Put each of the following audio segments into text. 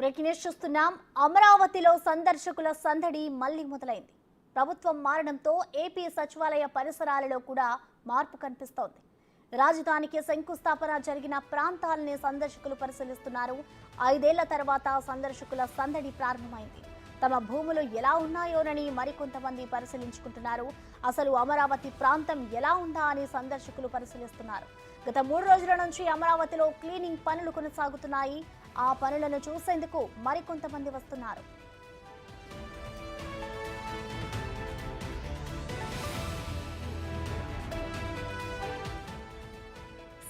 Breaking news చూస్తున్నాం. అమరావతిలో సందర్శకుల సందడి మళ్లీ మొదలైంది. ప్రభుత్వం మారడంతో ఏపీ సచివాలయ పరిసరాలలో కూడా మార్పు కనిపిస్తోంది. రాజధానికి శంకుస్థాపన జరిగిన ప్రాంతాలని సందర్శకులు పరిశీలిస్తున్నారు. 5 ఏళ్ల తర్వాత సందర్శకుల సందడి ప్రారంభమైంది. తమ భూములు ఎలా ఉన్నాయోనని మరికొంతమంది పరిశీలించుకుంటున్నారు. అసలు అమరావతి ప్రాంతం ఎలా ఉందా అని సందర్శకులు పరిశీలిస్తున్నారు. గత 3 రోజుల నుంచి అమరావతిలో క్లీనింగ్ పనులు కొనసాగుతున్నాయి. ఆ పనులను చూసేందుకు మరికొంతమంది వస్తున్నారు.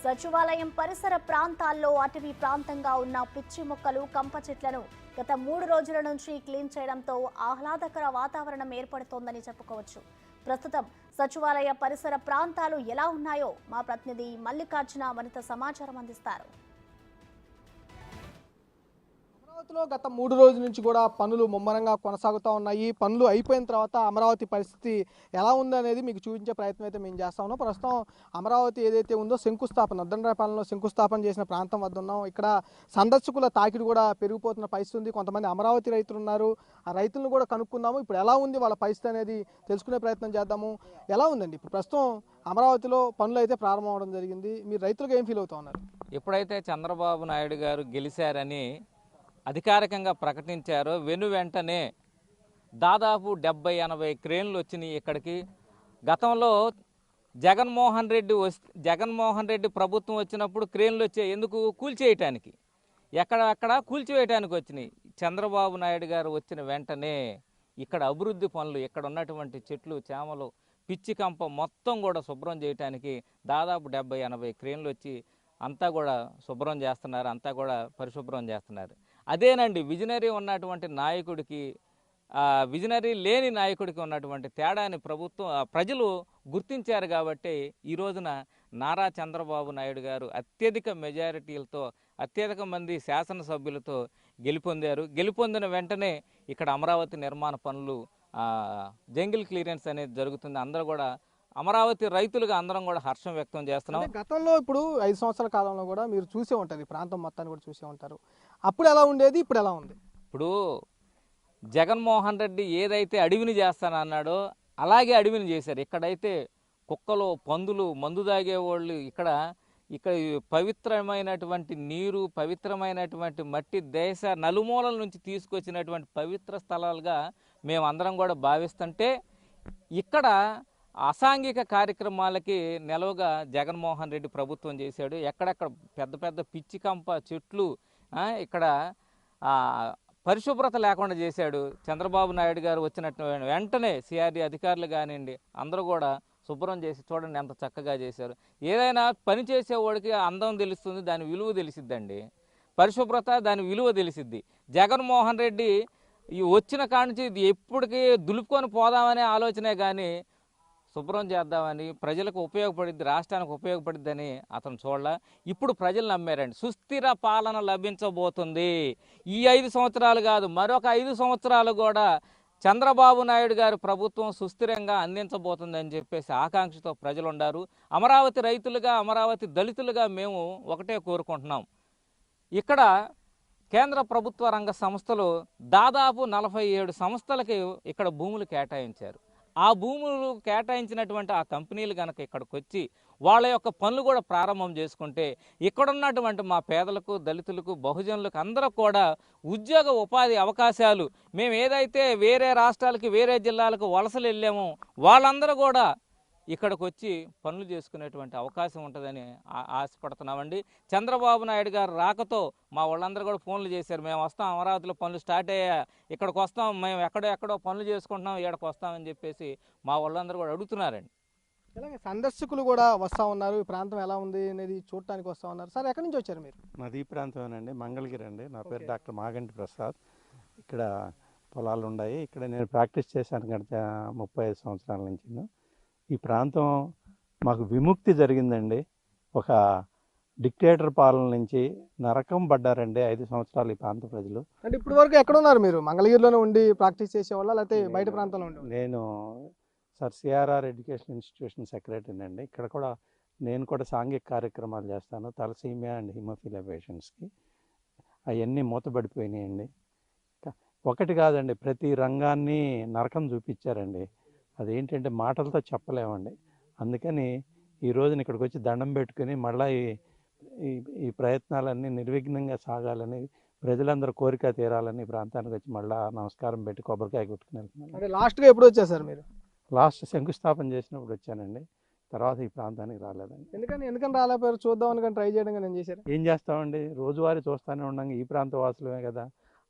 సచివాలయం పరిసర ప్రాంతాల్లో అటవీ ప్రాంతంగా ఉన్న పిచ్చి మొక్కలు, కంప చెట్లను గత 3 రోజుల నుంచి క్లీన్ చేయడంతో ఆహ్లాదకర వాతావరణం ఏర్పడుతోందని చెప్పుకోవచ్చు. ప్రస్తుతం సచివాలయ పరిసర ప్రాంతాలు ఎలా ఉన్నాయో మా ప్రతినిధి మల్లికార్జున మరింత సమాచారం అందిస్తారు. అమరావతిలో గత 3 రోజుల నుంచి కూడా పనులు ముమ్మరంగా కొనసాగుతూ ఉన్నాయి. పనులు అయిపోయిన తర్వాత అమరావతి పరిస్థితి ఎలా ఉందనేది మీకు చూపించే ప్రయత్నం అయితే మేము చేస్తా ఉన్నాం. ప్రస్తుతం అమరావతి ఏదైతే ఉందో శంకుస్థాపన ఉద్దండరాయపాలెంలో శంకుస్థాపన చేసిన ప్రాంతం వద్ద ఉన్నాం. ఇక్కడ సందర్శకుల తాకిడి కూడా పెరిగిపోతున్న పరిస్థితి ఉంది. కొంతమంది అమరావతి రైతులు ఉన్నారు. ఆ రైతులను కూడా కనుక్కుందాము. ఇప్పుడు ఎలా ఉంది వాళ్ళ పరిస్థితి అనేది తెలుసుకునే ప్రయత్నం చేద్దాము. ఎలా ఉందండి ఇప్పుడు ప్రస్తుతం అమరావతిలో పనులు అయితే ప్రారంభం అవడం జరిగింది. మీరు రైతులుగా ఏం ఫీల్ అవుతా ఉన్నారు? ఎప్పుడైతే చంద్రబాబు నాయుడు గారు గెలిచారని అధికారికంగా ప్రకటించారో వెంటనే దాదాపు 70-80 క్రేన్లు వచ్చినాయి ఇక్కడికి. గతంలో జగన్మోహన్ రెడ్డి ప్రభుత్వం వచ్చినప్పుడు క్రేన్లు వచ్చాయి. ఎందుకు? కూల్చేయటానికి, ఎక్కడక్కడ కూల్చివేయటానికి వచ్చినాయి. చంద్రబాబు నాయుడు గారు వచ్చిన వెంటనే ఇక్కడ అభివృద్ధి పనులు, ఇక్కడ ఉన్నటువంటి చెట్లు, చేమలు, పిచ్చి కంప మొత్తం కూడా శుభ్రం చేయడానికి దాదాపు 70-80 క్రేన్లు వచ్చి అంతా కూడా శుభ్రం చేస్తున్నారు, అంతా కూడా పరిశుభ్రం చేస్తున్నారు. అదేనండి విజనరీ ఉన్నటువంటి నాయకుడికి, విజనరీ లేని నాయకుడికి ఉన్నటువంటి తేడాని ప్రజలు గుర్తించారు. కాబట్టి ఈ రోజున నారా చంద్రబాబు నాయుడు గారు అత్యధిక మెజారిటీలతో, అత్యధిక మంది శాసనసభ్యులతో గెలుపొందిన వెంటనే ఇక్కడ అమరావతి నిర్మాణ పనులు, జంగిల్ క్లియరెన్స్ అనేది జరుగుతుంది. అందరూ కూడా అమరావతి రైతులుగా అందరం కూడా హర్షం వ్యక్తం చేస్తున్నాం. గతంలో ఇప్పుడు 5 సంవత్సరాల కాలంలో కూడా మీరు చూసే ఉంటారు, ఈ ప్రాంతం మొత్తాన్ని కూడా చూసే ఉంటారు. అప్పుడు ఎలా ఉండేది, ఇప్పుడు ఎలా ఉంది? ఇప్పుడు జగన్మోహన్ రెడ్డి ఏదైతే అడవిని చేస్తానన్నాడో అలాగే అడవిని చేశారు. ఇక్కడైతే కుక్కలు, పందులు, మందు తాగేవాళ్ళు, ఇక్కడ పవిత్రమైనటువంటి నీరు, పవిత్రమైనటువంటి మట్టి దేశ నలుమూలల నుంచి తీసుకొచ్చినటువంటి పవిత్ర స్థలాలుగా మేమందరం కూడా భావిస్తుంటే, ఇక్కడ అసాంఘిక కార్యక్రమాలకి నిలవగా జగన్మోహన్ రెడ్డి ప్రభుత్వం చేశాడు. ఎక్కడెక్కడ పెద్ద పెద్ద పిచ్చి కంప చెట్లు, ఇక్కడ పరిశుభ్రత లేకుండా చేశాడు. చంద్రబాబు నాయుడు గారు వచ్చినట్టు వెంటనే సిఆర్డీ అధికారులు కానివ్వండి అందరూ కూడా శుభ్రం చేసి చూడండి ఎంత చక్కగా చేశారు. ఏదైనా పని చేసేవాడికి అందం తెలుస్తుంది, దాని విలువ తెలిసిద్దండి. పరిశుభ్రత దాని విలువ తెలిసిద్ది. జగన్మోహన్ రెడ్డి ఈ వచ్చిన కానుంచి ఎప్పటికీ దులుపుకొని పోదామనే ఆలోచనే కానీ శుభ్రం చేద్దామని, ప్రజలకు ఉపయోగపడిద్ది, రాష్ట్రానికి ఉపయోగపడిద్దని అతను చూడాల. ఇప్పుడు ప్రజలు నమ్మారండి. సుస్థిర పాలన లభించబోతుంది. ఈ 5 సంవత్సరాలు కాదు, మరొక 5 సంవత్సరాలు కూడా చంద్రబాబు నాయుడు గారి ప్రభుత్వం సుస్థిరంగా అందించబోతుందని చెప్పేసి ఆకాంక్షతో ప్రజలు ఉన్నారు. అమరావతి రైతులుగా, అమరావతి దళితులుగా మేము ఒకటే కోరుకుంటున్నాం. ఇక్కడ కేంద్ర ప్రభుత్వ రంగ సంస్థలు దాదాపు 47 సంస్థలకి ఇక్కడ భూములు కేటాయించారు. ఆ భూములు కేటాయించినటువంటి ఆ కంపెనీలు కనుక ఇక్కడికి వచ్చి వాళ్ళ యొక్క పనులు కూడా ప్రారంభం చేసుకుంటే ఇక్కడున్నటువంటి మా పేదలకు, దళితులకు, బహుజనులకు అందరూ కూడా ఉద్యోగ ఉపాధి అవకాశాలు, మేము ఏదైతే వేరే రాష్ట్రాలకి, వేరే జిల్లాలకు వలసలు వెళ్ళామో వాళ్ళందరూ కూడా ఇక్కడికి వచ్చి పనులు చేసుకునేటువంటి అవకాశం ఉంటుందని ఆశపడుతున్నామండి. చంద్రబాబు నాయుడు గారు రాకతో మా వాళ్ళందరూ కూడా ఫోన్లు చేశారు, మేము వస్తాం, అమరావతిలో పనులు స్టార్ట్ అయ్యా, ఇక్కడికి వస్తాం, మేము ఎక్కడో పనులు చేసుకుంటున్నాం, ఇక్కడికి వస్తామని చెప్పేసి మా వాళ్ళందరూ కూడా అడుగుతున్నారండి. అలాగే సందర్శకులు కూడా వస్తూ ఉన్నారు. ఈ ప్రాంతం ఎలా ఉంది అనేది చూడటానికి వస్తూ ఉన్నారు. సార్, ఎక్కడి నుంచి వచ్చారు మీరు? మాది ఈ ప్రాంతమేనండి, మంగళగిరి అండి. నా పేరు డాక్టర్ మాగంటి ప్రసాద్. ఇక్కడ పొలాలు ఉన్నాయి. ఇక్కడ నేను ప్రాక్టీస్ చేశాను గత 35 సంవత్సరాల నుంచి. ఈ ప్రాంతం మాకు విముక్తి జరిగిందండి. ఒక డిక్టేటర్ పాలన నుంచి నరకం పడ్డారండి 5 సంవత్సరాలు ఈ ప్రాంత ప్రజలు. అంటే ఇప్పటి వరకు ఎక్కడ ఉన్నారు మీరు? మంగళగిరిలోనే ఉండి ప్రాక్టీస్ చేసేవాళ్ళ, లేకపోతే బయట ప్రాంతంలో ఉండి? నేను సిఆర్ఆర్ ఎడ్యుకేషన్ ఇన్స్టిట్యూషన్ సెక్రటరీని అండి. ఇక్కడ కూడా నేను కూడా సాంఘిక కార్యక్రమాలు చేస్తాను తలసీమియా అండ్ హిమోఫిలియా పేషెంట్స్కి. అవన్నీ మూతపడిపోయినాయండి. ఒకటి కాదండి, ప్రతి రంగాన్ని నరకం చూపించారండి. అదేంటంటే మాటలతో చెప్పలేమండి. అందుకని ఈ రోజున ఇక్కడికి వచ్చి దండం పెట్టుకుని మళ్ళీ ఈ ఈ ప్రయత్నాలన్నీ నిర్విఘ్నంగా సాగాలని, ప్రజలందరూ కోరిక తీరాలని ప్రాంతానికి వచ్చి మళ్ళీ నమస్కారం పెట్టి కొబ్బరికాయ కొట్టుకుని వెళ్తున్నాను. అంటే లాస్ట్గా ఎప్పుడు వచ్చేసారు మీరు? లాస్ట్ శంకుస్థాపన చేసినప్పుడు వచ్చానండి. తర్వాత ఈ ప్రాంతానికి రాలేదండి. ఎందుకని రాలేకపోయారు? చూద్దాం అనుకుని ట్రై చేయడం నేను చేశారు. ఏం చేస్తామండి, రోజువారీ చూస్తూనే ఉన్నాం. ఈ ప్రాంత వాసులమే కదా,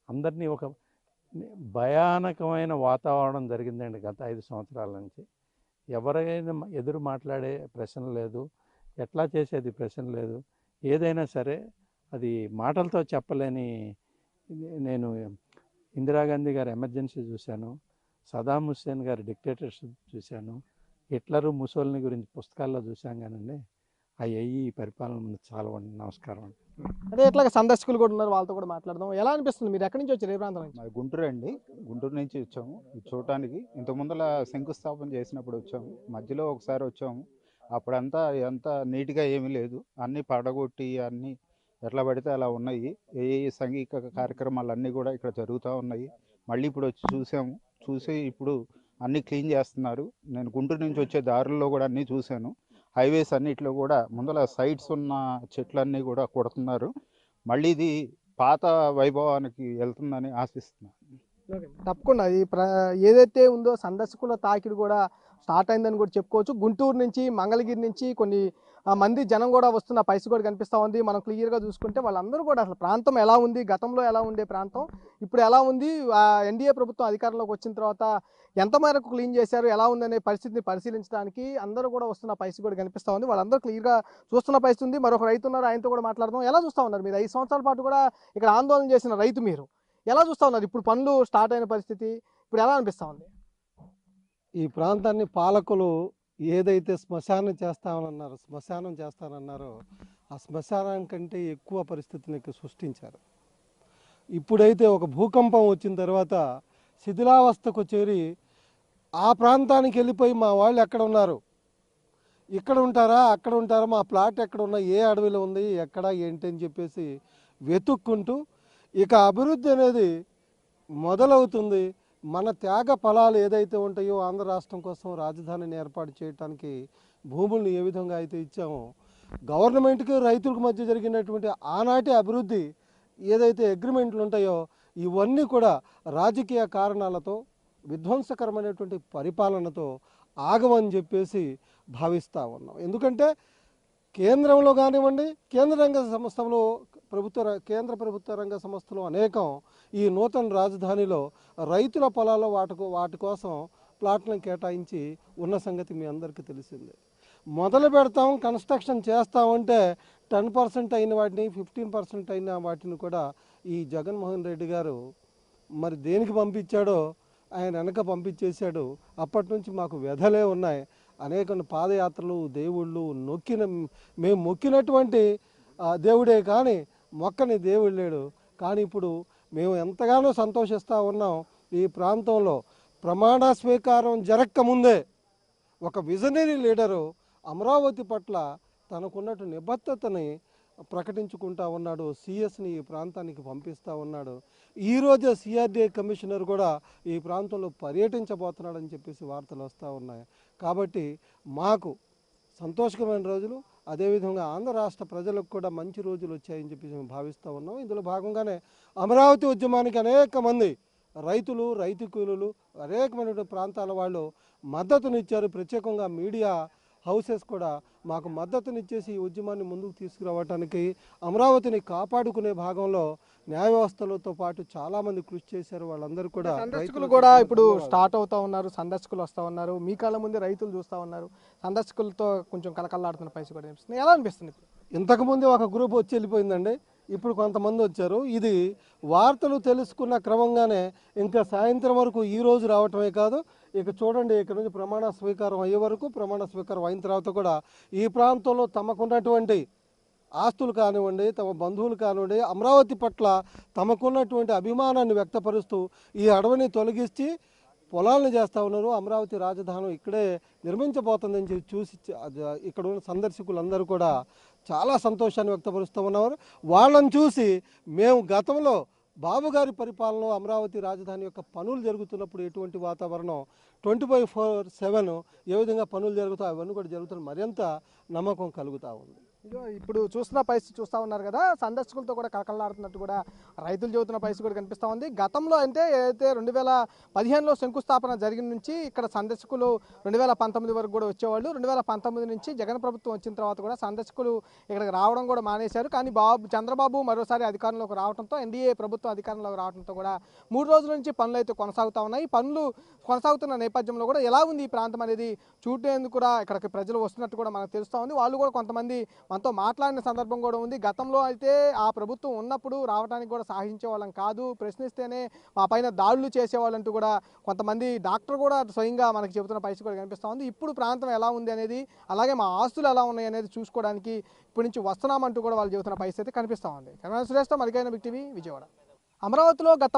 అందరినీ ఒక భయానకమైన వాతావరణం జరిగిందండి గత 5 సంవత్సరాల నుంచి. ఎవరైనా ఎదురు మాట్లాడే ప్రశ్న లేదు, ఎట్లా చేసేది ప్రశ్న లేదు. ఏదైనా సరే అది మాటలతో చెప్పలేని. నేను ఇందిరాగాంధీ గారి ఎమర్జెన్సీ చూశాను, సదాం హుస్సేన్ గారి డిక్టేటర్షిప్ చూశాను, హిట్లరు ముసోలిని గురించి పుస్తకాల్లో చూశాం కానండి, అవి ఈ పరిపాలన ముందు చాలా నమస్కారం అండి. అదే ఇట్లాగా సందర్శకులు కూడా ఉన్నారు, వాళ్ళతో కూడా మాట్లాడదాం. ఎలా అనిపిస్తుంది? మీరు ఎక్కడి నుంచి వచ్చారు? ఏ ప్రాంతం నుంచి? మాది గుంటూరు అండి. గుంటూరు నుంచి వచ్చాము ఇది చూడటానికి. ఇంత ముందల శంకుస్థాపన చేసినప్పుడు వచ్చాము, మధ్యలో ఒకసారి వచ్చాము. అప్పుడంతా ఎంత నీట్గా ఏమీ లేదు, అన్నీ పడగొట్టి అన్నీ ఎట్లా పడితే అలా ఉన్నాయి. ఏ సంఘిక కార్యక్రమాలు అన్నీ కూడా ఇక్కడ జరుగుతూ ఉన్నాయి. మళ్ళీ ఇప్పుడు వచ్చి చూసి ఇప్పుడు అన్నీ క్లీన్ చేస్తున్నారు. నేను గుంటూరు నుంచి వచ్చే దారుల్లో కూడా అన్నీ చూశాను. హైవేస్ అన్నిట్లో కూడా ముందల సైడ్స్ ఉన్న చెట్లన్నీ కూడా కొడుతున్నారు. మళ్ళీ ఇది పాత వైభవానికి వెళ్తుందని ఆశిస్తున్నాను. తప్పకుండా ఏదైతే ఉందో సందర్శకుల తాకిడి కూడా స్టార్ట్ అయిందని కూడా చెప్పుకోవచ్చు. గుంటూరు నుంచి, మంగళగిరి నుంచి కొన్ని మంది జనం కూడా వస్తున్న పరిస్థితి కూడా కనిపిస్తూ ఉంది. మనం క్లియర్గా చూసుకుంటే వాళ్ళందరూ కూడా అసలు ప్రాంతం ఎలా ఉంది, గతంలో ఎలా ఉండే ప్రాంతం ఇప్పుడు ఎలా ఉంది, ఎన్డీఏ ప్రభుత్వం అధికారంలోకి వచ్చిన తర్వాత ఎంత మేరకు క్లీన్ చేశారు, ఎలా ఉందనే పరిస్థితిని పరిశీలించడానికి అందరూ కూడా వస్తున్న పరిస్థితి కూడా కనిపిస్తూ ఉంది. వాళ్ళందరూ క్లియర్గా చూస్తున్న పరిస్థితి ఉంది. మరొక రైతు ఉన్నారు, ఆయనతో కూడా మాట్లాడదాం. ఎలా చూస్తూ ఉన్నారు మీరు? 5 సంవత్సరాల పాటు కూడా ఇక్కడ ఆందోళన చేసిన రైతు మీరు ఎలా చూస్తూ ఉన్నారు? ఇప్పుడు పనులు స్టార్ట్ అయిన పరిస్థితి ఇప్పుడు ఎలా అనిపిస్తూ ఉంది? ఈ ప్రాంతాన్ని పాలకులు ఏదైతే శ్మశానం చేస్తానన్నారో ఆ శ్మశానం కంటే ఎక్కువ పరిస్థితిని సృష్టించారు. ఇప్పుడైతే ఒక భూకంపం వచ్చిన తర్వాత శిథిలావస్థకు చేరి ఆ ప్రాంతానికి వెళ్ళిపోయి మా వాళ్ళు ఎక్కడ ఉన్నారు, ఇక్కడ ఉంటారా, అక్కడ ఉంటారా, మా ప్లాట్ ఎక్కడ ఉన్నా, ఏ అడవిలో ఉంది, ఎక్కడ ఏంటి అని చెప్పేసి వెతుక్కుంటూ ఇక అభివృద్ధి అనేది మొదలవుతుంది. మన త్యాగ ఫలాలు ఏదైతే ఉంటాయో ఆంధ్ర రాష్ట్రం కోసం రాజధానిని ఏర్పాటు చేయడానికి భూములను ఏ విధంగా అయితే ఇచ్చామో, గవర్నమెంట్కి రైతులకు మధ్య జరిగినటువంటి ఆనాటి అభివృద్ధి ఏదైతే అగ్రిమెంట్లు ఉంటాయో ఇవన్నీ కూడా రాజకీయ కారణాలతో, విధ్వంసకరమైనటువంటి పరిపాలనతో ఆగమని చెప్పేసి భావిస్తూ ఉన్నాం. ఎందుకంటే కేంద్రంలో కానివ్వండి, కేంద్ర ప్రభుత్వ రంగ సంస్థలు అనేకం ఈ నూతన రాజధానిలో రైతుల పొలాల్లో వాటి కోసం ప్లాట్లను కేటాయించి ఉన్న సంగతి మీ అందరికీ తెలిసిందే. మొదలు పెడతాం, కన్స్ట్రక్షన్ చేస్తామంటే 10% అయిన వాటిని, 15% అయిన వాటిని కూడా ఈ జగన్మోహన్ రెడ్డి గారు మరి దేనికి పంపించాడో ఆయన వెనక పంపించేశాడు. అప్పటి నుంచి మాకు వ్యధలే ఉన్నాయి. అనేక పాదయాత్రలు, దేవుళ్ళు మేము మొక్కినటువంటి దేవుడే కానీ మొక్కని దేవుడు లేడు. కానీ ఇప్పుడు మేము ఎంతగానో సంతోషిస్తూ ఉన్నాం. ఈ ప్రాంతంలో ప్రమాణ స్వీకారం జరగకముందే ఒక విజనరీ లీడరు అమరావతి పట్ల తనకున్నట్టు నిబద్ధతని ప్రకటించుకుంటా ఉన్నాడు. సిఎస్ని ఈ ప్రాంతానికి పంపిస్తూ ఉన్నాడు. ఈరోజే సిఆర్డీఏ కమిషనర్ కూడా ఈ ప్రాంతంలో పర్యటించబోతున్నాడని చెప్పేసి వార్తలు వస్తూ ఉన్నాయి. కాబట్టి మాకు సంతోషకరమైన రోజులు, అదేవిధంగా ఆంధ్ర రాష్ట్ర ప్రజలకు కూడా మంచి రోజులు వచ్చాయని చెప్పేసి మేము భావిస్తూ ఉన్నాం. ఇందులో భాగంగానే అమరావతి ఉద్యమానికి అనేక మంది రైతులు, రైతు కూలీలు, అనేకమైన ప్రాంతాల వాళ్ళు మద్దతునిచ్చారు. ప్రత్యేకంగా మీడియా హౌసెస్ కూడా మాకు మద్దతునిచ్చేసి ఈ ఉద్యమాన్ని ముందుకు తీసుకురావడానికి, అమరావతిని కాపాడుకునే భాగంలో న్యాయ వ్యవస్థలతో పాటు చాలామంది కృషి చేశారు. వాళ్ళందరూ కూడా సందర్శకులు కూడా ఇప్పుడు స్టార్ట్ అవుతూ ఉన్నారు, సందర్శకులు వస్తూ ఉన్నారు, మీ కళ్ళ ముందే రైతులు చూస్తూ ఉన్నారు. సందర్శకులతో కొంచెం కలకల్లాడుతున్న పరిస్థితి కూడా అనిపిస్తుంది. ఎలా అనిపిస్తుంది? ఇంతకుముందు ఒక గ్రూప్ వచ్చి వెళ్ళిపోయిందండి, ఇప్పుడు కొంతమంది వచ్చారు. ఇది వార్తలు తెలుసుకున్న క్రమంగానే ఇంకా సాయంత్రం వరకు ఈ రోజు రావటమే కాదు, ఇక చూడండి ఇక్కడ నుంచి ప్రమాణ స్వీకారం అయ్యే వరకు, ప్రమాణ స్వీకారం అయిన తర్వాత కూడా ఈ ప్రాంతంలో తమకున్నటువంటి ఆస్తులు కానివ్వండి, తమ బంధువులు కానివ్వండి, అమరావతి పట్ల తమకున్నటువంటి అభిమానాన్ని వ్యక్తపరుస్తూ ఈ అడవిని తొలగించి పొలాలను చేస్తూ ఉన్నారు. అమరావతి రాజధాని ఇక్కడే నిర్మించబోతుందని చూసి ఇక్కడ ఉన్న సందర్శకులందరూ కూడా చాలా సంతోషాన్ని వ్యక్తపరుస్తూ ఉన్నారు. వాళ్ళని చూసి మేము గతంలో బాబు గారి పరిపాలనలో అమరావతి రాజధాని యొక్క పనులు జరుగుతున్నప్పుడు ఎటువంటి వాతావరణం 24/7 ఏ విధంగా పనులు జరుగుతాయో అవన్నీ కూడా జరుగుతున్న మరింత నమ్మకం కలుగుతూ ఉంది. ఇదిగో ఇప్పుడు చూస్తున్న పరిస్థితి చూస్తూ ఉన్నారు కదా, సందర్శకులతో కూడా కలకలాడుతున్నట్టు కూడా రైతులు చెబుతున్న పరిస్థితి కూడా కనిపిస్తూ ఉంది. గతంలో అంటే ఏదైతే 2015లో శంకుస్థాపన జరిగిన నుంచి ఇక్కడ సందర్శకులు 2019 వరకు కూడా వచ్చేవాళ్ళు. 2019 నుంచి జగన్ ప్రభుత్వం వచ్చిన తర్వాత కూడా సందర్శకులు ఇక్కడికి రావడం కూడా మానేశారు. కానీ చంద్రబాబు మరోసారి అధికారంలోకి రావడంతో, ఎన్డీఏ ప్రభుత్వం అధికారంలోకి రావడంతో కూడా 3 రోజుల నుంచి పనులు అయితే కొనసాగుతూ ఉన్నాయి. పనులు కొనసాగుతున్న నేపథ్యంలో కూడా ఎలా ఉంది ఈ ప్రాంతం అనేది చూడేందుకు కూడా ఇక్కడికి ప్రజలు వస్తున్నట్టు కూడా మనకు తెలుస్తూ ఉంది. వాళ్ళు కూడా కొంతమంది మనతో మాట్లాడిన సందర్భం కూడా ఉంది. గతంలో అయితే ఆ ప్రభుత్వం ఉన్నప్పుడు రావడానికి కూడా సాధించే వాళ్ళం కాదు, ప్రశ్నిస్తేనే మా పైన దాడులు చేసేవాళ్ళంటూ కూడా కొంతమంది డాక్టర్ కూడా స్వయంగా మనకి చెబుతున్న పరిస్థితి కూడా కనిపిస్తూ ఉంది. ఇప్పుడు ప్రాంతం ఎలా ఉంది అనేది, అలాగే మా ఆస్తులు ఎలా ఉన్నాయి అనేది చూసుకోవడానికి ఇప్పటి నుంచి వస్తున్నామంటూ కూడా వాళ్ళు చెబుతున్న పరిస్థితి అయితే కనిపిస్తూ ఉంది. కెమెరా సురేష్తో మరికైన బిగ్ టీవీ, విజయవాడ. అమరావతిలో గత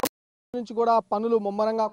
నుంచి కూడా పనులు ముమ్మరంగా